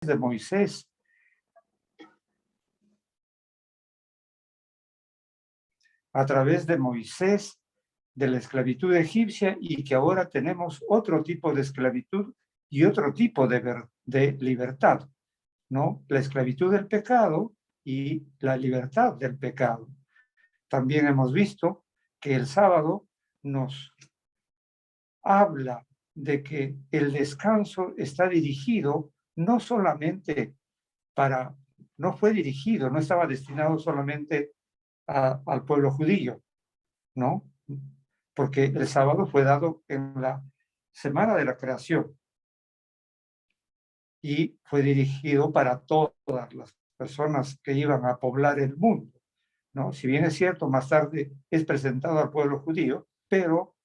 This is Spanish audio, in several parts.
de Moisés, de la esclavitud egipcia, y que ahora tenemos otro tipo de esclavitud y otro tipo de libertad, ¿no? La esclavitud del pecado y la libertad del pecado. También hemos visto que el sábado nos habla de que el descanso está dirigido no solamente no fue dirigido, no estaba destinado solamente al pueblo judío, ¿no? Porque el sábado fue dado en la semana de la creación y fue dirigido para todas las personas que iban a poblar el mundo, ¿no? Si bien es cierto, más tarde es presentado al pueblo judío, pero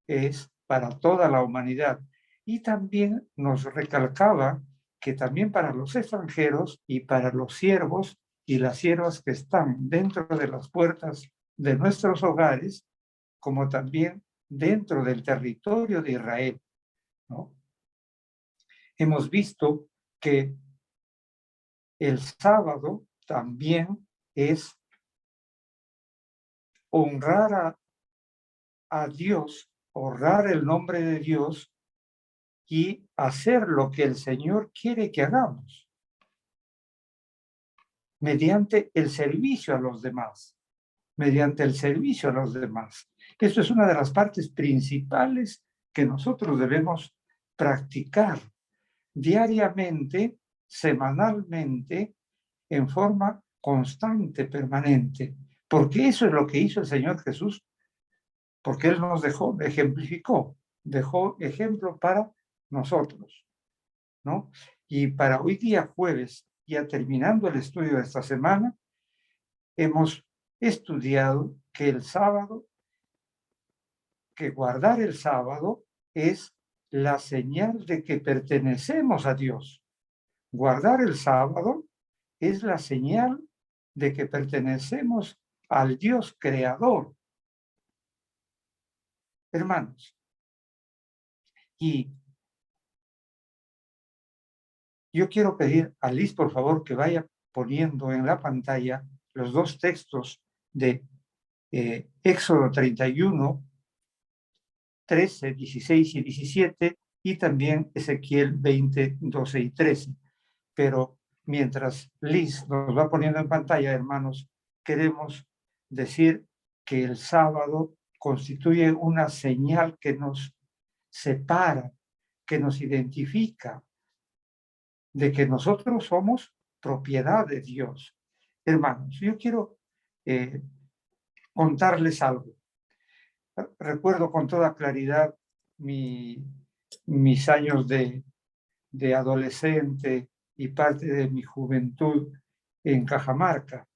es para toda la humanidad. Y también nos recalcaba que también para los extranjeros y para los siervos y las siervas que están dentro de las puertas de nuestros hogares, como también dentro del territorio de Israel, ¿no? Hemos visto que el sábado también es honrar a Dios, honrar el nombre de Dios y hacer lo que el Señor quiere que hagamos mediante el servicio a los demás, mediante el servicio a los demás. Esto es una de las partes principales que nosotros debemos practicar diariamente, semanalmente, en forma constante, permanente, porque eso es lo que hizo el Señor Jesús, porque Él nos dejó ejemplo para nosotros, ¿no? Y para hoy día jueves, ya terminando el estudio de esta semana, hemos estudiado que el sábado, que guardar el sábado es la señal de que pertenecemos a Dios. Guardar el sábado es la señal de que pertenecemos al Dios creador. Hermanos, y yo quiero pedir a Liz, por favor, que vaya poniendo en la pantalla los dos textos de Éxodo 31, 13, 16 y 17, y también Ezequiel 20, 12 y 13. Pero mientras Liz nos va poniendo en pantalla, hermanos, queremos decir que el sábado constituye una señal que nos separa, que nos identifica de que nosotros somos propiedad de Dios. Hermanos, yo quiero contarles algo. Recuerdo con toda claridad mis años de adolescente y parte de mi juventud en Cajamarca.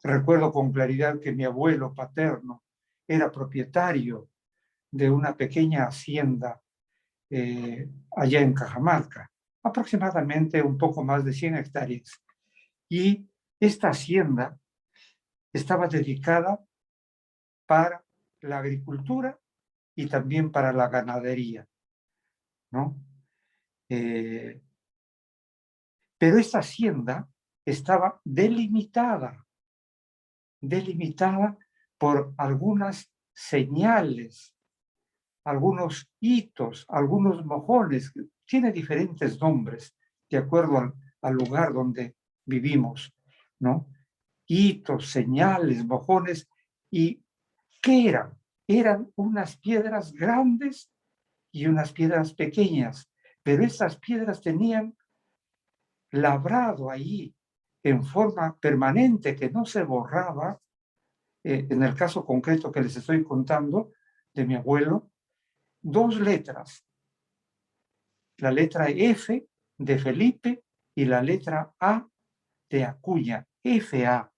Recuerdo con claridad que mi abuelo paterno era propietario de una pequeña hacienda allá en Cajamarca, aproximadamente un poco más de 100 hectáreas. Y esta hacienda estaba dedicada para la agricultura y también para la ganadería, ¿no? Pero esta hacienda estaba delimitada por algunas señales, algunos hitos, algunos mojones, tiene diferentes nombres de acuerdo al lugar donde vivimos, ¿no? Hitos, señales, mojones. ¿Y qué eran? Eran unas piedras grandes y unas piedras pequeñas, pero estas piedras tenían labrado ahí en forma permanente que no se borraba, en el caso concreto que les estoy contando de mi abuelo, dos letras, la letra F de Felipe y la letra A de Acuña, FA.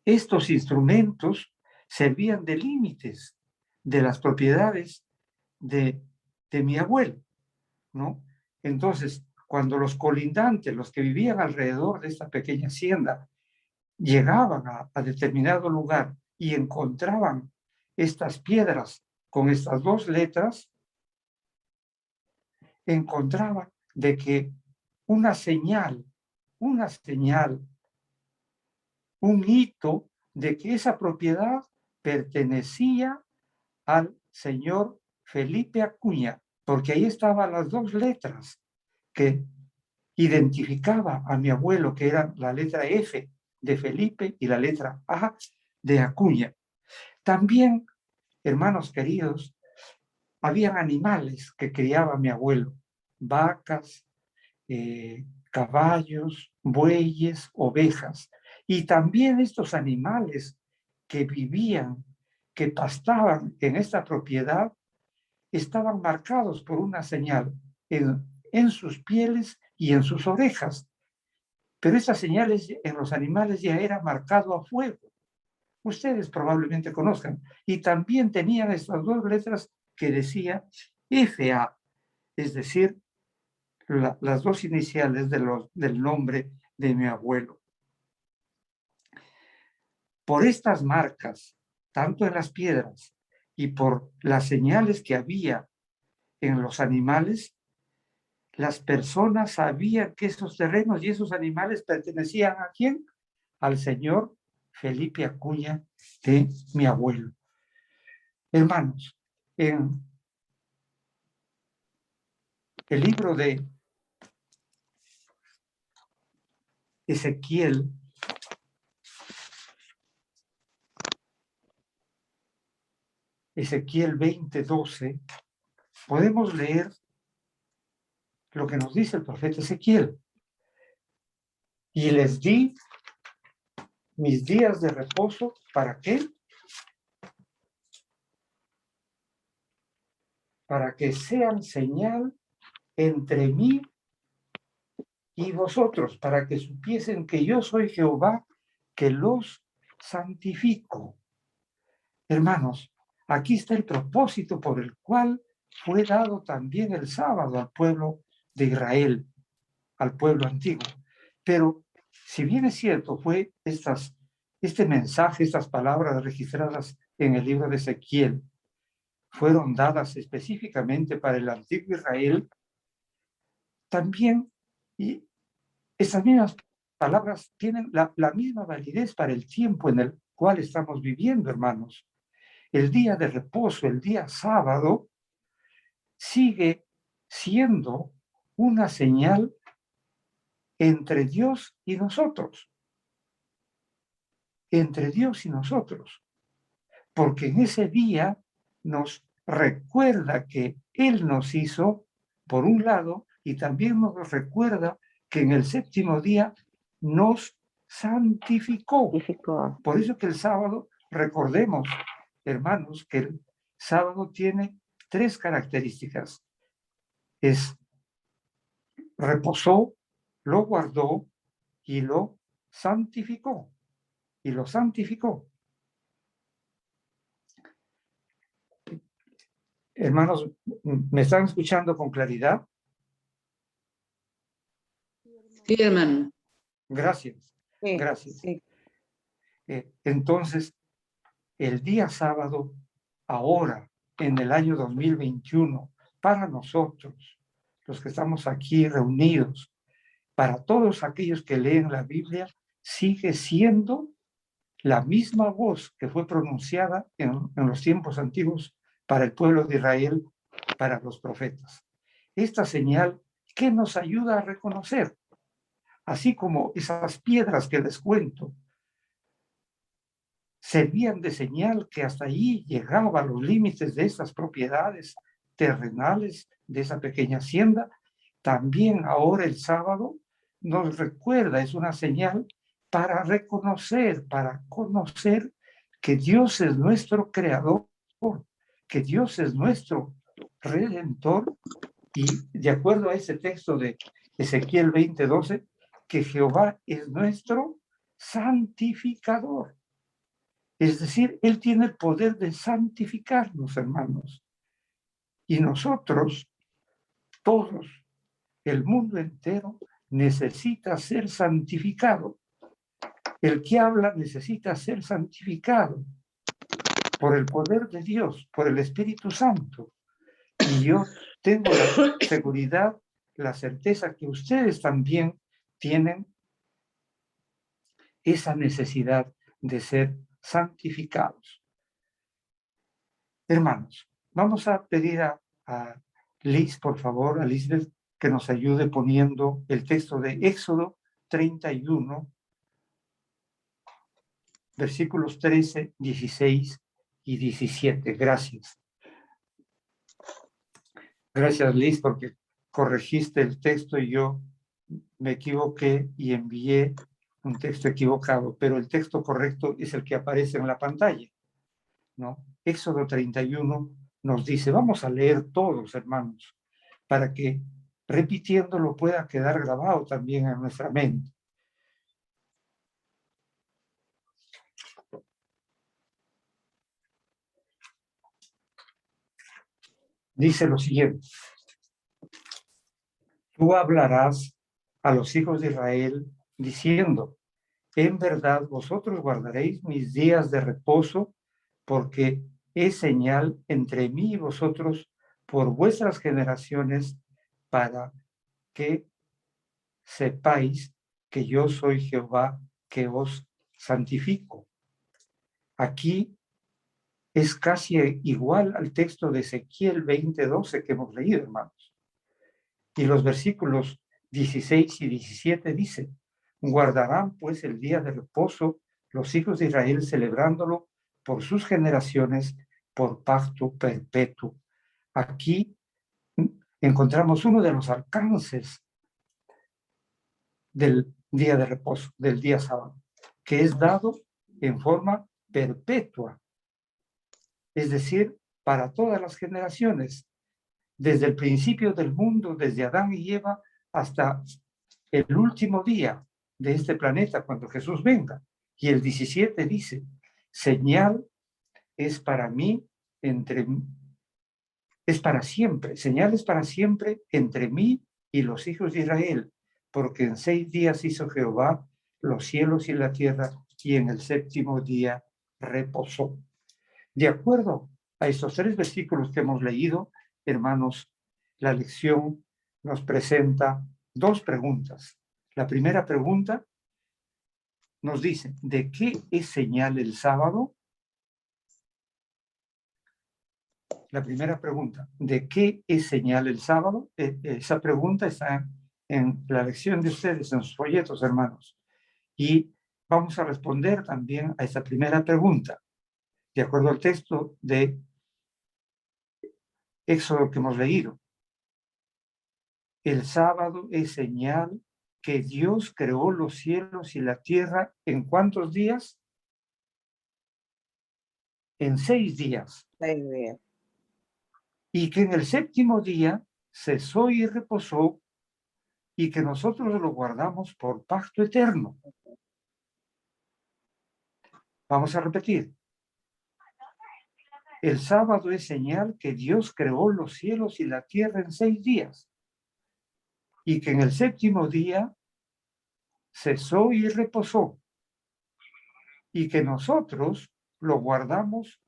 Estos instrumentos servían de límites de las propiedades de mi abuelo, ¿no? Entonces, cuando los colindantes, los que vivían alrededor de esta pequeña hacienda, llegaban a determinado lugar y encontraban estas piedras con estas dos letras, encontraba de que una señal, un hito de que esa propiedad pertenecía al señor Felipe Acuña, porque ahí estaban las dos letras que identificaba a mi abuelo, que eran la letra F de Felipe y la letra A de Acuña. También, hermanos queridos, habían animales que criaba mi abuelo, vacas, caballos, bueyes, ovejas. Y también estos animales que vivían, que pastaban en esta propiedad, estaban marcados por una señal en sus pieles y en sus orejas. Pero esas señales en los animales ya era marcado a fuego. Ustedes probablemente conozcan. Y también tenían estas dos letras que decía FA, es decir, las dos iniciales del nombre de mi abuelo. Por estas marcas, tanto en las piedras y por las señales que había en los animales, las personas sabían que esos terrenos y esos animales pertenecían ¿a quién? Al señor Felipe Acuña de mi abuelo. Hermanos, en el libro de Ezequiel, Ezequiel 20:12, podemos leer lo que nos dice el profeta Ezequiel. Y les di mis días de reposo, ¿para qué? Para que sean señal entre mí y vosotros, para que supiesen que yo soy Jehová, que los santifico. Hermanos, aquí está el propósito por el cual fue dado también el sábado al pueblo de Israel, al pueblo antiguo. Pero si bien es cierto, fue este mensaje, estas palabras registradas en el libro de Ezequiel, fueron dadas específicamente para el antiguo Israel, también y esas mismas palabras tienen la misma validez para el tiempo en el cual estamos viviendo, hermanos. El día de reposo, el día sábado, sigue siendo una señal entre Dios y nosotros. Entre Dios y nosotros. Porque en ese día nos recuerda que Él nos hizo, por un lado, y también nos recuerda que en el séptimo día nos santificó. Por eso que el sábado, recordemos, hermanos, que el sábado tiene tres características. Reposó, lo guardó y lo santificó. Y lo santificó. Hermanos, ¿me están escuchando con claridad? Sí, hermano. Gracias, Sí, gracias. sí. Entonces, el día sábado, ahora, en el año 2021, para nosotros, los que estamos aquí reunidos, para todos aquellos que leen la Biblia, sigue siendo la misma voz que fue pronunciada en los tiempos antiguos para el pueblo de Israel, para los profetas. Esta señal que nos ayuda a reconocer, así como esas piedras que les cuento, servían de señal que hasta allí llegaba a los límites de estas propiedades terrenales de esa pequeña hacienda. También ahora el sábado nos recuerda, es una señal para reconocer, para conocer que Dios es nuestro creador, que Dios es nuestro redentor, y de acuerdo a ese texto de Ezequiel 20:12, que Jehová es nuestro santificador. Es decir, Él tiene el poder de santificarnos, hermanos. Y nosotros, todos, el mundo entero, necesita ser santificado. El que habla necesita ser santificado por el poder de Dios, por el Espíritu Santo. Y yo tengo la seguridad, la certeza que ustedes también tienen esa necesidad de ser santificados. Hermanos, vamos a pedir a Liz, por favor, a Lisbeth, que nos ayude poniendo el texto de Éxodo 31, versículos 13, 16 y 17. Gracias. Gracias, Liz, porque corregiste el texto y yo me equivoqué y envié un texto equivocado, pero el texto correcto es el que aparece en la pantalla, ¿no? Éxodo 31 nos dice, vamos a leer todos, hermanos, para que repitiéndolo pueda quedar grabado también en nuestra mente. Dice lo siguiente: tú hablarás a los hijos de Israel diciendo, en verdad vosotros guardaréis mis días de reposo, porque es señal entre mí y vosotros por vuestras generaciones, para que sepáis que yo soy Jehová que os santifico. Aquí es casi igual al texto de Ezequiel 20:12 que hemos leído, hermanos. Y los versículos 16 y 17 dice, guardarán pues el día de reposo los hijos de Israel celebrándolo por sus generaciones, por pacto perpetuo. Aquí encontramos uno de los alcances del día de reposo, del día sábado, que es dado en forma perpetua, es decir, para todas las generaciones, desde el principio del mundo, desde Adán y Eva, hasta el último día de este planeta, cuando Jesús venga. Y el 17 dice, señal es para mí, es para siempre, señal es para siempre entre mí y los hijos de Israel, porque en 6 días hizo Jehová los cielos y la tierra, y en el 7º día reposó. De acuerdo a estos 3 versículos que hemos leído, hermanos, la lección nos presenta 2 preguntas. La primera pregunta nos dice, ¿de qué es señal el sábado? La primera pregunta, ¿de qué es señal el sábado? Esa pregunta está en la lección de ustedes, en sus folletos, hermanos. Y vamos a responder también a esa primera pregunta, de acuerdo al texto de Éxodo que hemos leído. El sábado es señal que Dios creó los cielos y la tierra ¿en cuántos días? En 6 días. 6 días. Y que en el 7º día cesó y reposó, y que nosotros lo guardamos por pacto eterno. Vamos a repetir. El sábado es señal que Dios creó los cielos y la tierra en 6 días, y que en el 7º día cesó y reposó, y que nosotros lo guardamos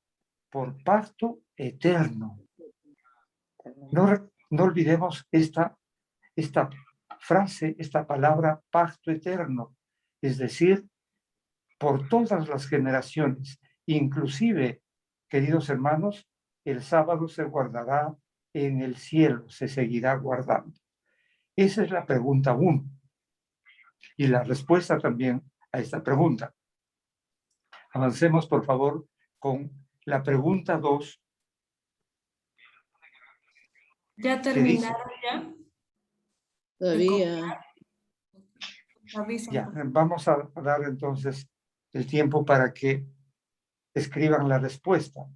por pacto eterno. No olvidemos esta frase, esta palabra, pacto eterno, es decir, por todas las generaciones, inclusive, queridos hermanos, el sábado se guardará en el cielo, se seguirá guardando. Esa es la pregunta 1 y la respuesta también a esta pregunta. Avancemos, por favor, con la pregunta 2. ¿Ya terminaron ya? Todavía. Ya, vamos a dar entonces el tiempo para que escriban la respuesta.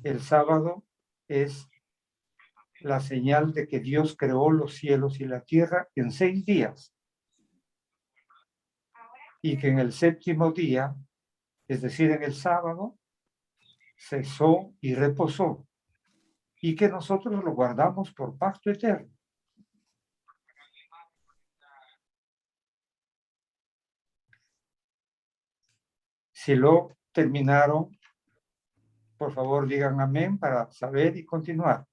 El sábado es la señal de que Dios creó los cielos y la tierra en 6 días. Y que en el 7º día, es decir, en el sábado, cesó y reposó. Y que nosotros lo guardamos por pacto eterno. Si lo terminaron, por favor digan amén para saber y continuar.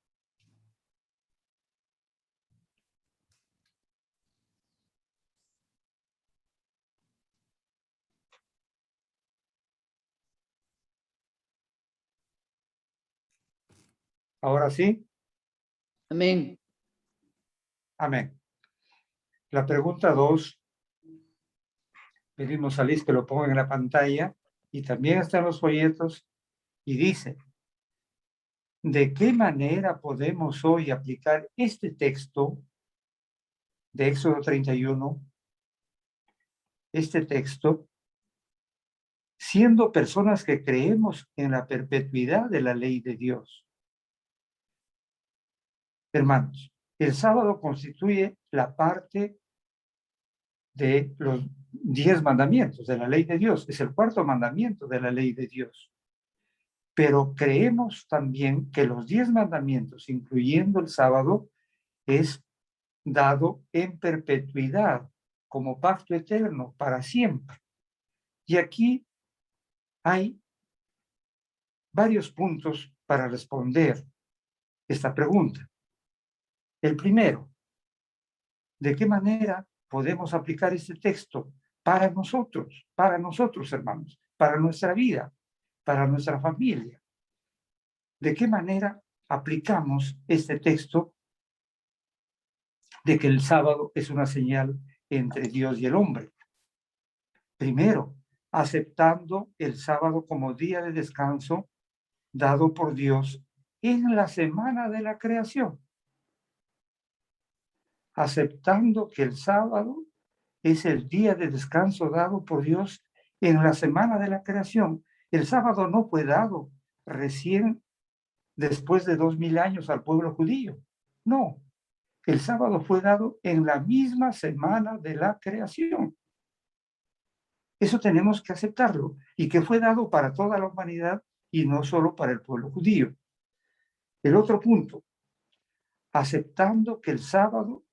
¿Ahora sí? Amén. Amén. La pregunta 2, pedimos a Liz que lo ponga en la pantalla y también está en los folletos y dice, ¿de qué manera podemos hoy aplicar este texto de Éxodo 31, este texto, siendo personas que creemos en la perpetuidad de la ley de Dios? Hermanos, el sábado constituye la parte de los 10 mandamientos de la ley de Dios. Es el cuarto mandamiento de la ley de Dios. Pero creemos también que los 10 mandamientos, incluyendo el sábado, es dado en perpetuidad, como pacto eterno, para siempre. Y aquí hay varios puntos para responder esta pregunta. El primero, ¿de qué manera podemos aplicar este texto para nosotros, hermanos, para nuestra vida, para nuestra familia? ¿De qué manera aplicamos este texto de que el sábado es una señal entre Dios y el hombre? Primero, aceptando el sábado como día de descanso dado por Dios en la semana de la creación. Aceptando que el sábado es el día de descanso dado por Dios en la semana de la creación. El sábado no fue dado recién después de 2000 años al pueblo judío. No, el sábado fue dado en la misma semana de la creación. Eso tenemos que aceptarlo y que fue dado para toda la humanidad y no solo para el pueblo judío. El otro punto, aceptando que el sábado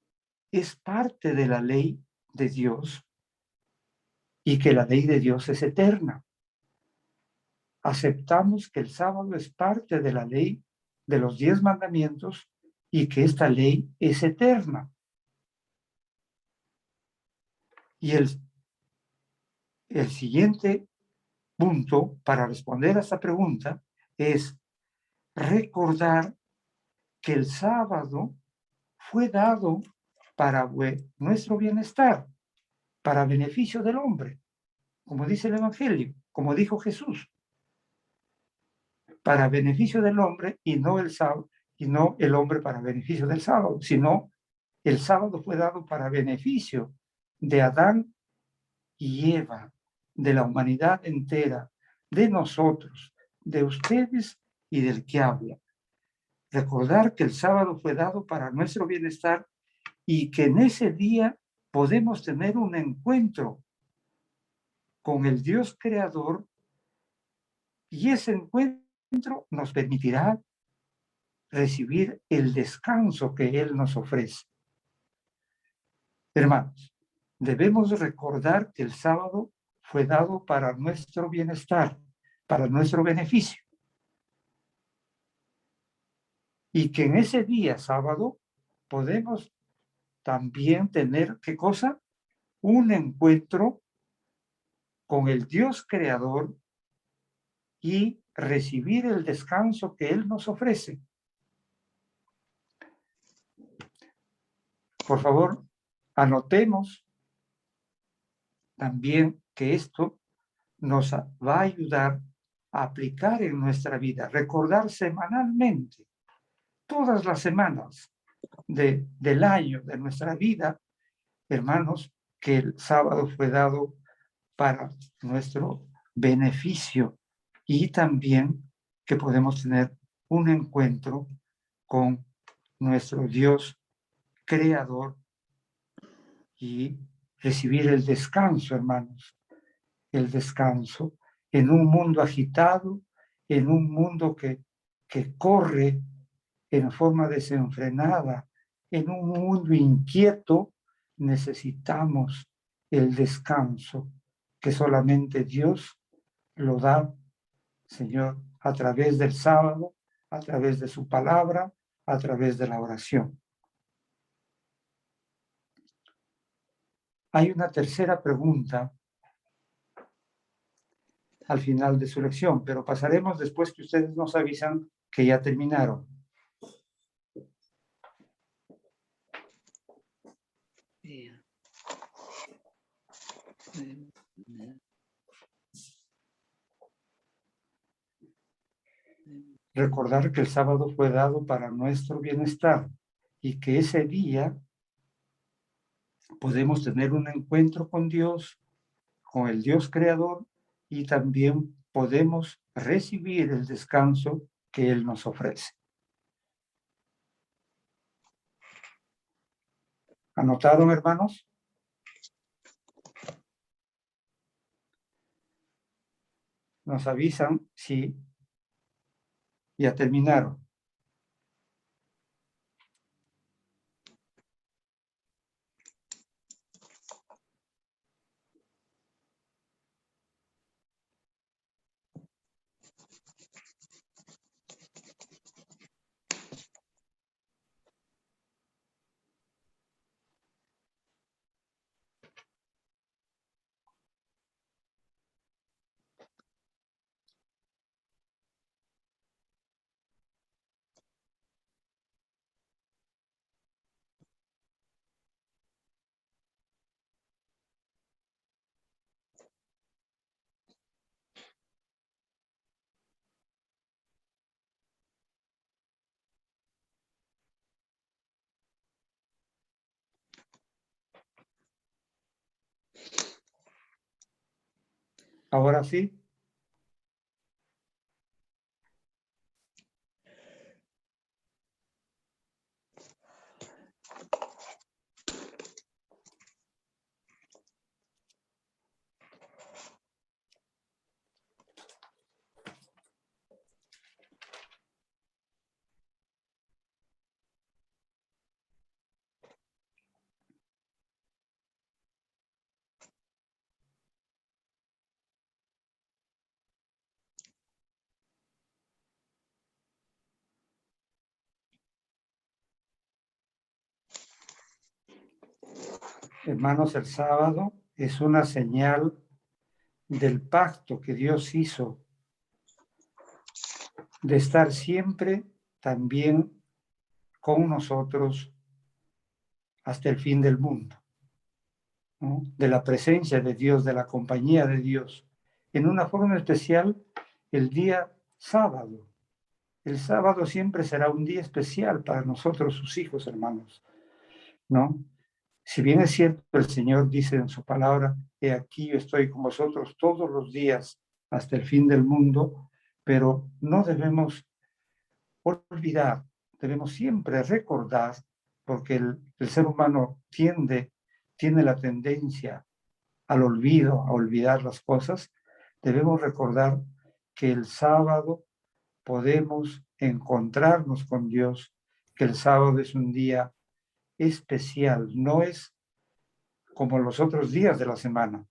es parte de la ley de Dios y que la ley de Dios es eterna. Aceptamos que el sábado es parte de la ley de los 10 mandamientos y que esta ley es eterna. Y el siguiente punto para responder a esta pregunta es recordar que el sábado fue dado para nuestro bienestar, para beneficio del hombre, como dice el Evangelio, como dijo Jesús, para beneficio del hombre y no el sábado, y no el hombre para beneficio del sábado, sino el sábado fue dado para beneficio de Adán y Eva, de la humanidad entera, de nosotros, de ustedes y del que habla. Recordar que el sábado fue dado para nuestro bienestar y que en ese día podemos tener un encuentro con el Dios creador y ese encuentro nos permitirá recibir el descanso que Él nos ofrece. Hermanos, debemos recordar que el sábado fue dado para nuestro bienestar, para nuestro beneficio. Y que en ese día sábado podemos también tener, ¿qué cosa? Un encuentro con el Dios creador y recibir el descanso que Él nos ofrece. Por favor, anotemos también que esto nos va a ayudar a aplicar en nuestra vida, recordar semanalmente, todas las semanas del año, de nuestra vida, hermanos, que el sábado fue dado para nuestro beneficio y también que podemos tener un encuentro con nuestro Dios creador y recibir el descanso, hermanos, el descanso en un mundo agitado, en un mundo que corre en forma desenfrenada, en un mundo inquieto. Necesitamos el descanso que solamente Dios lo da, Señor, a través del sábado, a través de su palabra, a través de la oración. Hay una tercera pregunta al final de su lección, pero pasaremos después que ustedes nos avisan que ya terminaron. día. Recordar que el sábado fue dado para nuestro bienestar y que ese día podemos tener un encuentro con Dios, con el Dios creador, y también podemos recibir el descanso que Él nos ofrece. ¿Anotaron, hermanos? Nos avisan si ya terminaron. Ahora sí. Hermanos, el sábado es una señal del pacto que Dios hizo de estar siempre también con nosotros hasta el fin del mundo, ¿no? De la presencia de Dios, de la compañía de Dios. En una forma especial, el día sábado. El sábado siempre será un día especial para nosotros, sus hijos, hermanos, ¿no? Si bien es cierto, el Señor dice en su palabra, he aquí yo estoy con vosotros todos los días hasta el fin del mundo, pero no debemos olvidar, debemos siempre recordar, porque el ser humano tiene la tendencia al olvido, a olvidar las cosas. Debemos recordar que el sábado podemos encontrarnos con Dios, que el sábado es un día especial, no es como los otros días de la semana,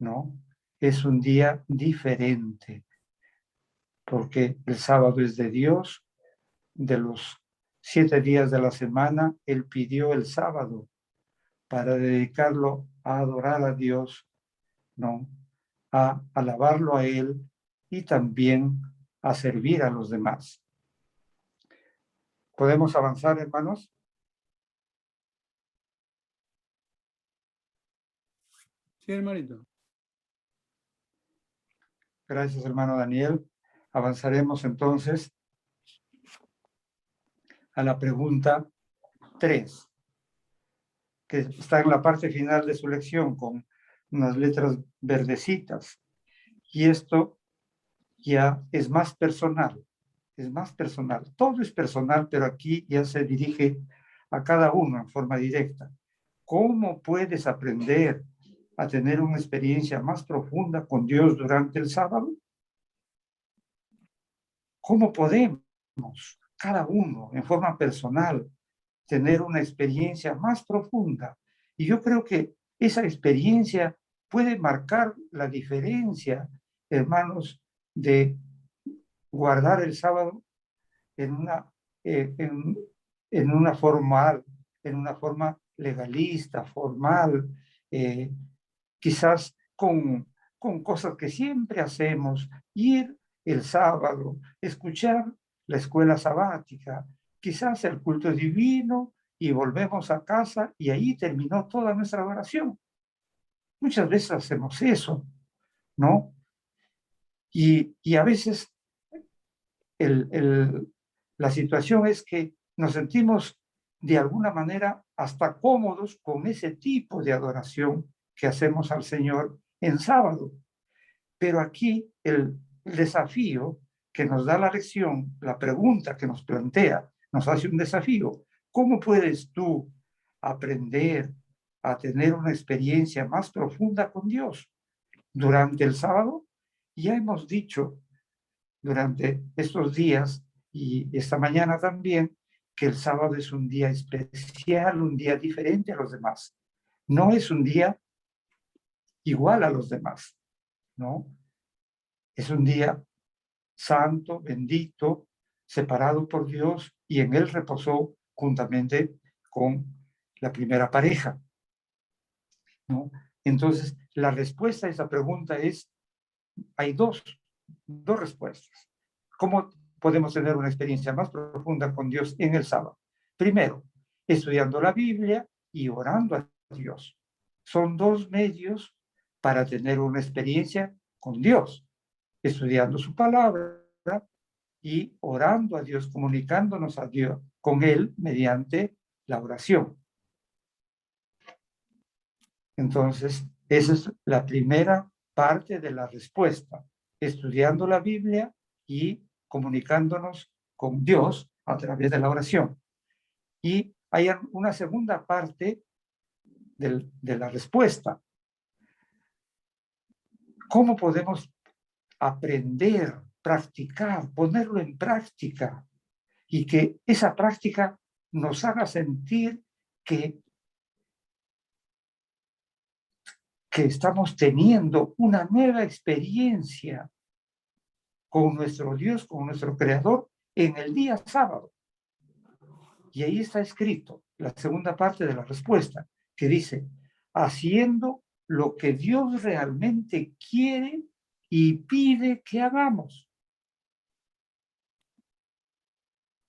¿no? Es un día diferente, porque el sábado es de Dios. De los 7 días de la semana, Él pidió el sábado para dedicarlo a adorar a Dios, ¿no? A alabarlo a Él y también a servir a los demás. ¿Podemos avanzar, hermanos? Sí, hermanito. Gracias, hermano Daniel. Avanzaremos entonces a la pregunta 3, que está en la parte final de su lección con unas letras verdecitas. Y esto ya es más personal, es más personal. Todo es personal, pero aquí ya se dirige a cada uno en forma directa. ¿Cómo puedes aprender a tener una experiencia más profunda con Dios durante el sábado? ¿Cómo podemos, cada uno en forma personal, tener una experiencia más profunda? Y yo creo que esa experiencia puede marcar la diferencia, hermanos, de guardar el sábado en una, eh, en, en una formal, en una forma legalista, formal, eh, quizás con cosas que siempre hacemos, ir el sábado, escuchar la escuela sabática, quizás el culto divino y volvemos a casa y ahí terminó toda nuestra adoración. Muchas veces hacemos eso, ¿no? Y a veces la situación es que nos sentimos de alguna manera hasta cómodos con ese tipo de adoración que hacemos al Señor en sábado. Pero aquí el desafío que nos da la lección, la pregunta que nos plantea, nos hace un desafío. ¿Cómo puedes tú aprender a tener una experiencia más profunda con Dios durante el sábado? Ya hemos dicho durante estos días y esta mañana también que el sábado es un día especial, un día diferente a los demás. No es un día igual a los demás, ¿no? Es un día santo, bendito, separado por Dios, y en él reposó juntamente con la primera pareja, ¿no? Entonces, la respuesta a esa pregunta es, hay dos respuestas. ¿Cómo podemos tener una experiencia más profunda con Dios en el sábado? Primero, estudiando la Biblia y orando a Dios. Son dos medios para tener una experiencia con Dios, estudiando su palabra y orando a Dios, comunicándonos a Dios con Él mediante la oración. Entonces, esa es la primera parte de la respuesta, estudiando la Biblia y comunicándonos con Dios a través de la oración. Y hay una segunda parte de la respuesta. ¿Cómo podemos aprender, practicar, ponerlo en práctica y que esa práctica nos haga sentir que estamos teniendo una nueva experiencia con nuestro Dios, con nuestro Creador, en el día sábado? Y ahí está escrito la segunda parte de la respuesta, que dice, haciendo lo que Dios realmente quiere y pide que hagamos.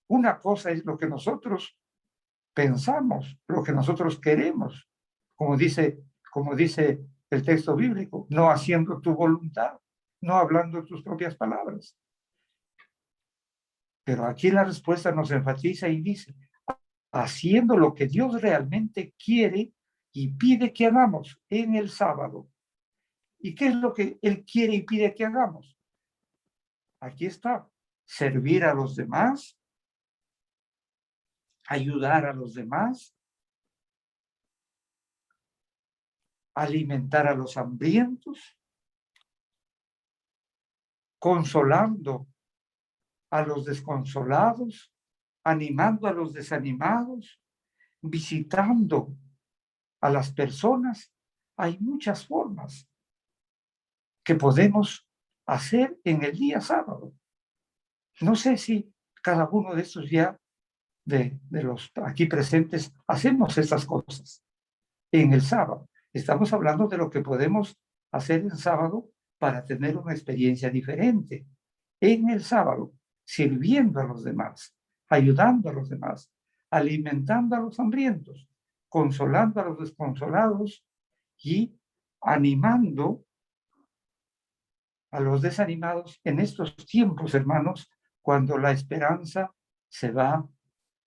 Una cosa es lo que nosotros pensamos, lo que nosotros queremos, como dice el texto bíblico, no haciendo tu voluntad, no hablando tus propias palabras. Pero aquí la respuesta nos enfatiza y dice, haciendo lo que Dios realmente quiere y pide que hagamos en el sábado. ¿Y qué es lo que Él quiere y pide que hagamos? Aquí está, servir a los demás, ayudar a los demás, alimentar a los hambrientos, consolando a los desconsolados, animando a los desanimados, visitando a las personas. Hay muchas formas que podemos hacer en el día sábado. No sé si cada uno de estos ya de los aquí presentes hacemos estas cosas en el sábado. Estamos hablando de lo que podemos hacer en sábado para tener una experiencia diferente. En el sábado, sirviendo a los demás, ayudando a los demás, alimentando a los hambrientos, consolando a los desconsolados y animando a los desanimados en estos tiempos, hermanos, cuando la esperanza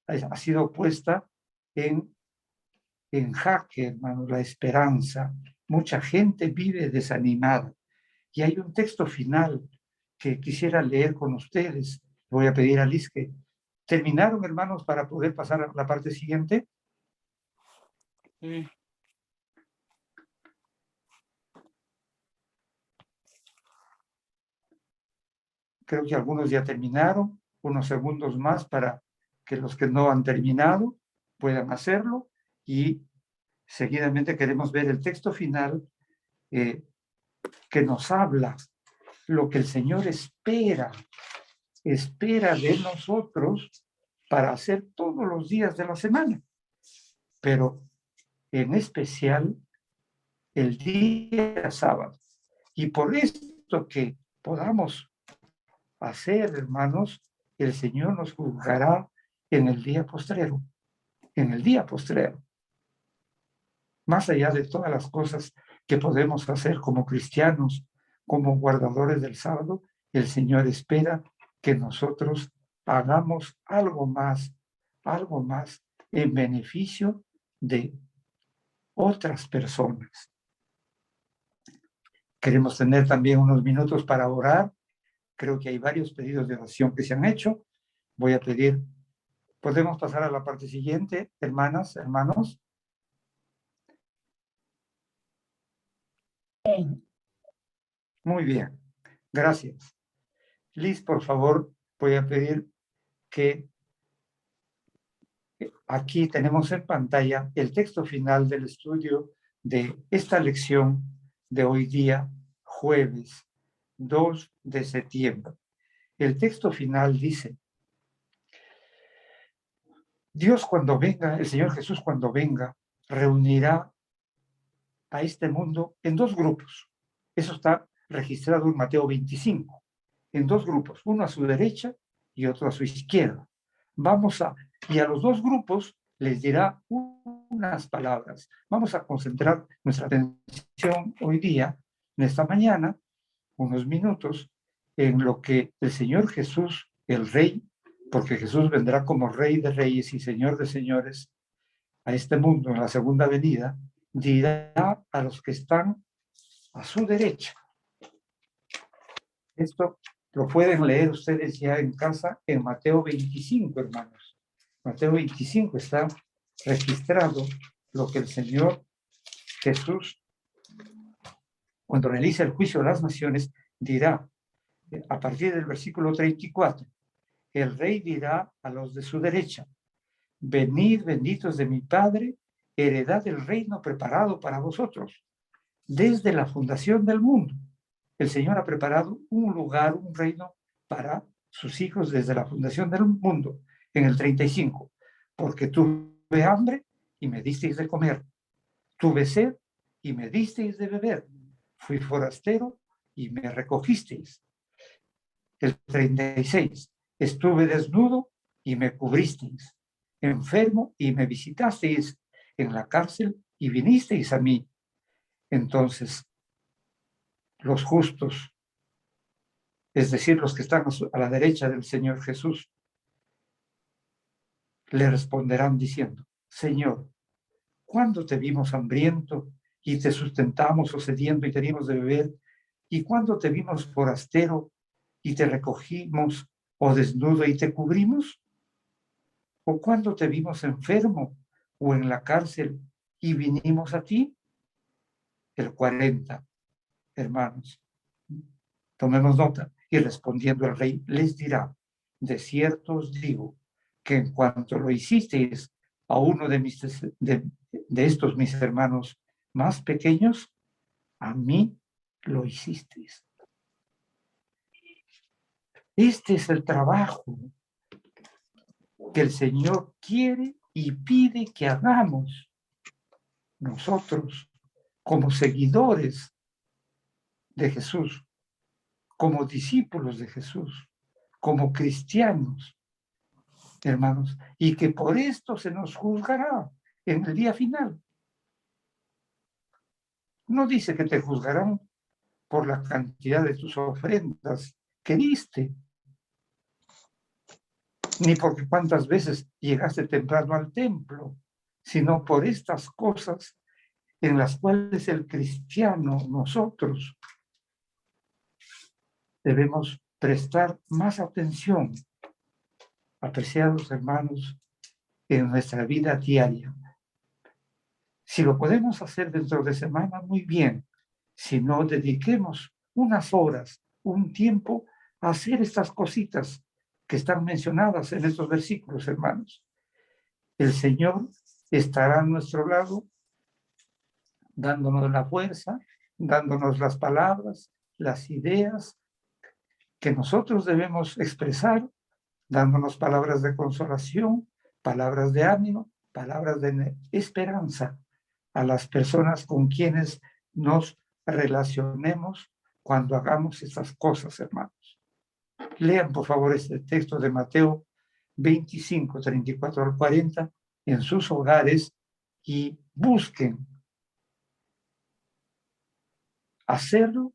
ha sido puesta en jaque, hermanos, la esperanza. Mucha gente vive desanimada. Y hay un texto final que quisiera leer con ustedes. Voy a pedir a Liz que terminaron, hermanos, para poder pasar a la parte siguiente. Sí. Creo que algunos ya terminaron. Unos segundos más para que los que no han terminado puedan hacerlo. Y seguidamente queremos ver el texto final que nos habla lo que el Señor espera de nosotros para hacer todos los días de la semana, pero en especial el día sábado. Y por esto que podamos hacer, hermanos, el Señor nos juzgará en el día postrero. en el día postrero. Más allá de todas las cosas que podemos hacer como cristianos, como guardadores del sábado, el Señor espera que nosotros hagamos algo más en beneficio de otras personas. Queremos tener también unos minutos para orar. Creo que hay varios pedidos de oración que se han hecho. Voy a pedir, ¿podemos pasar a la parte siguiente, hermanas, hermanos? Muy bien, gracias. Liz, por favor, voy a pedir que aquí tenemos en pantalla el texto final del estudio de esta lección de hoy día, jueves 2 de septiembre. El texto final dice: Dios cuando venga, el Señor Jesús cuando venga, reunirá a este mundo en dos grupos. Eso está registrado en Mateo 25, en dos grupos, uno a su derecha y otro a su izquierda. Y a los dos grupos les dirá unas palabras. Vamos a concentrar nuestra atención hoy día, en esta mañana, unos minutos, en lo que el Señor Jesús, el Rey, porque Jesús vendrá como Rey de Reyes y Señor de Señores a este mundo en la segunda venida, dirá a los que están a su derecha. Esto lo pueden leer ustedes ya en casa en Mateo 25, hermanos. Mateo 25 está registrado lo que el Señor Jesús, cuando realiza el juicio de las naciones, dirá, a partir del versículo 34, el Rey dirá a los de su derecha: venid, benditos de mi Padre, heredad del reino preparado para vosotros. Desde la fundación del mundo, el Señor ha preparado un lugar, un reino para sus hijos desde la fundación del mundo. En el 35, porque tuve hambre y me disteis de comer, tuve sed y me disteis de beber, fui forastero y me recogisteis. El 36, estuve desnudo y me cubristeis, enfermo y me visitasteis, en la cárcel y vinisteis a mí. Entonces, los justos, es decir, los que están a la derecha del Señor Jesús, le responderán diciendo: Señor, ¿cuándo te vimos hambriento y te sustentamos, o sediento y te dimos de beber? ¿Y cuándo te vimos forastero y te recogimos, o desnudo y te cubrimos? ¿O cuándo te vimos enfermo o en la cárcel y vinimos a ti? El 40, hermanos. Tomemos nota. Y respondiendo el rey, les dirá: de cierto os digo que en cuanto lo hicisteis a uno de estos mis hermanos más pequeños, a mí lo hicisteis. Este es el trabajo que el Señor quiere y pide que hagamos nosotros como seguidores de Jesús, como discípulos de Jesús, como cristianos, hermanos, y que por esto se nos juzgará en el día final. No dice que te juzgarán por la cantidad de tus ofrendas que diste, ni porque cuántas veces llegaste temprano al templo, sino por estas cosas en las cuales el cristiano, nosotros, debemos prestar más atención, apreciados hermanos, en nuestra vida diaria. Si lo podemos hacer dentro de semana, muy bien. Si no, dediquemos unas horas, un tiempo a hacer estas cositas que están mencionadas en estos versículos, hermanos. El Señor estará a nuestro lado, dándonos la fuerza, dándonos las palabras, las ideas que nosotros debemos expresar, dándonos palabras de consolación, palabras de ánimo, palabras de esperanza a las personas con quienes nos relacionemos cuando hagamos estas cosas, hermanos. Lean, por favor, este texto de Mateo 25, 34 al 40, en sus hogares y busquen hacerlo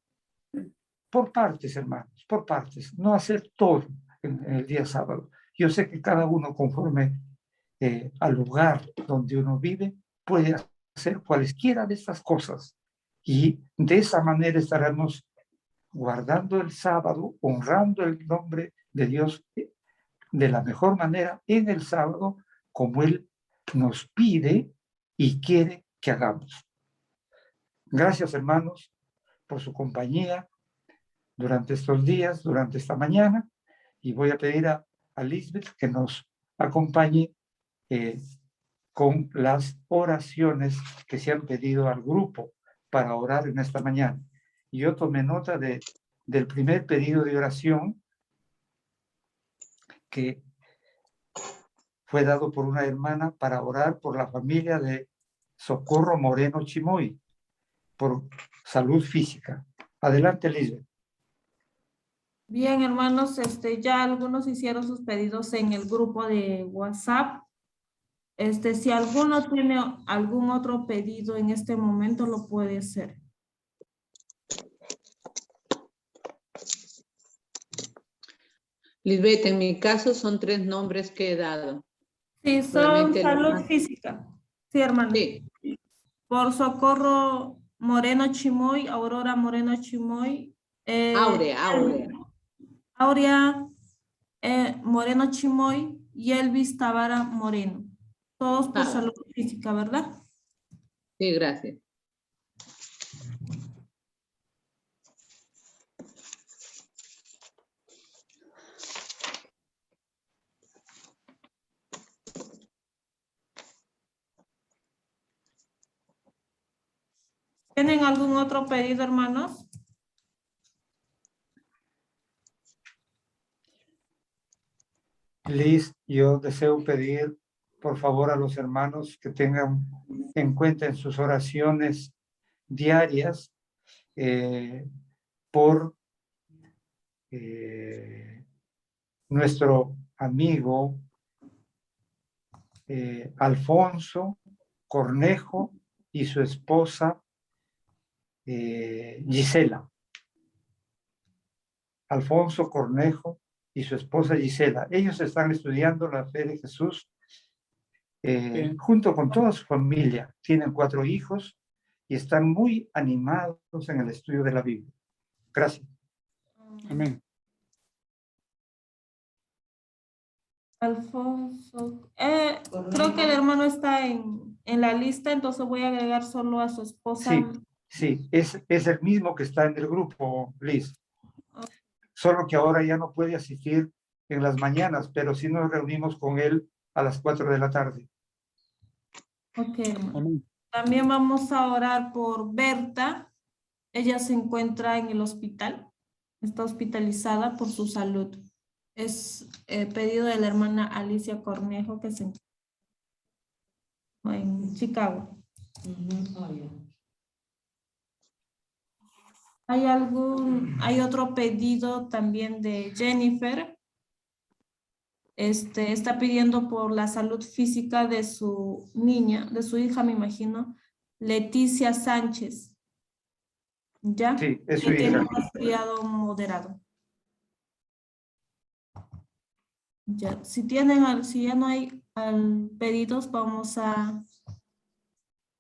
por partes, hermanos, por partes, no hacer todo en el día sábado. Yo sé que cada uno conforme al lugar donde uno vive puede hacer cualesquiera de estas cosas y de esa manera estaremos guardando el sábado, honrando el nombre de Dios de la mejor manera en el sábado, como Él nos pide y quiere que hagamos. Gracias, hermanos, por su compañía durante estos días, durante esta mañana, y voy a pedir a Lisbeth que nos acompañe con las oraciones que se han pedido al grupo para orar en esta mañana. Y yo tomé nota del primer pedido de oración que fue dado por una hermana para orar por la familia de Socorro Moreno Chimoy, por salud física. Adelante, Lisbeth. Bien, hermanos, ya algunos hicieron sus pedidos en el grupo de WhatsApp. Si alguno tiene algún otro pedido en este momento, lo puede hacer. Lisbeth, en mi caso son 3 nombres que he dado. Sí, son Solamente salud física. Sí, hermano. Sí. Por Socorro Moreno Chimoy, Aurora Moreno Chimoy. Aurea Moreno Chimoy y Elvis Tavara Moreno. Todos por salud física, ¿verdad? Sí, gracias. ¿Tienen algún otro pedido, hermanos? Liz, yo deseo pedir, por favor, a los hermanos que tengan en cuenta en sus oraciones diarias por nuestro amigo Alfonso Cornejo y su esposa Gisela. Alfonso Cornejo y su esposa Gisela. Ellos están estudiando la fe de Jesús junto con toda su familia. Tienen 4 hijos y están muy animados en el estudio de la Biblia. Gracias. Amén. Alfonso. Creo que el hermano está en la lista, entonces voy a agregar solo a su esposa. Sí, es el mismo que está en el grupo, Liz. Solo que ahora ya no puede asistir en las mañanas, pero sí nos reunimos con él a las 4 de la tarde. Ok, hermano. Amén. También vamos a orar por Berta. Ella se encuentra en el hospital. Está hospitalizada por su salud. Es pedido de la hermana Alicia Cornejo que se encuentra en Chicago. Hay otro pedido también de Jennifer. Está pidiendo por la salud física de su niña, de su hija, me imagino, Leticia Sánchez. ¿Ya? Sí, es su que tiene hija. un resfriado moderado. Ya, si ya no hay pedidos, vamos a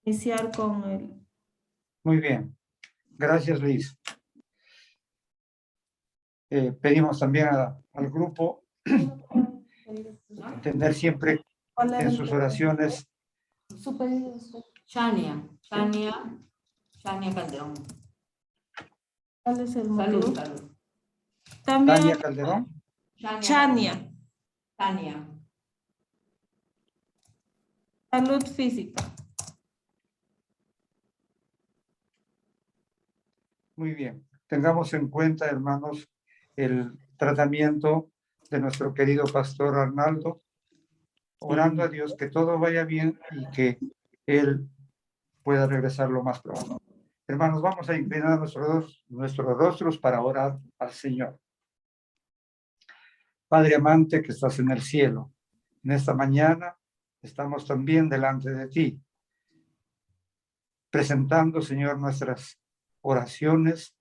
iniciar con el... Muy bien. Gracias, Liz. Pedimos también al grupo tener siempre en sus oraciones Su pedido es... Shania Calderón. ¿Cuál es el motivo? Salud. También Tania Calderón. Chania, Tania. salud física. Muy bien. Tengamos en cuenta, hermanos, el tratamiento de nuestro querido pastor Arnaldo, orando a Dios que todo vaya bien y que él pueda regresar lo más pronto. Hermanos, vamos a inclinar nuestros rostros para orar al Señor. Padre amante que estás en el cielo, en esta mañana estamos también delante de ti, presentando, Señor, nuestras oraciones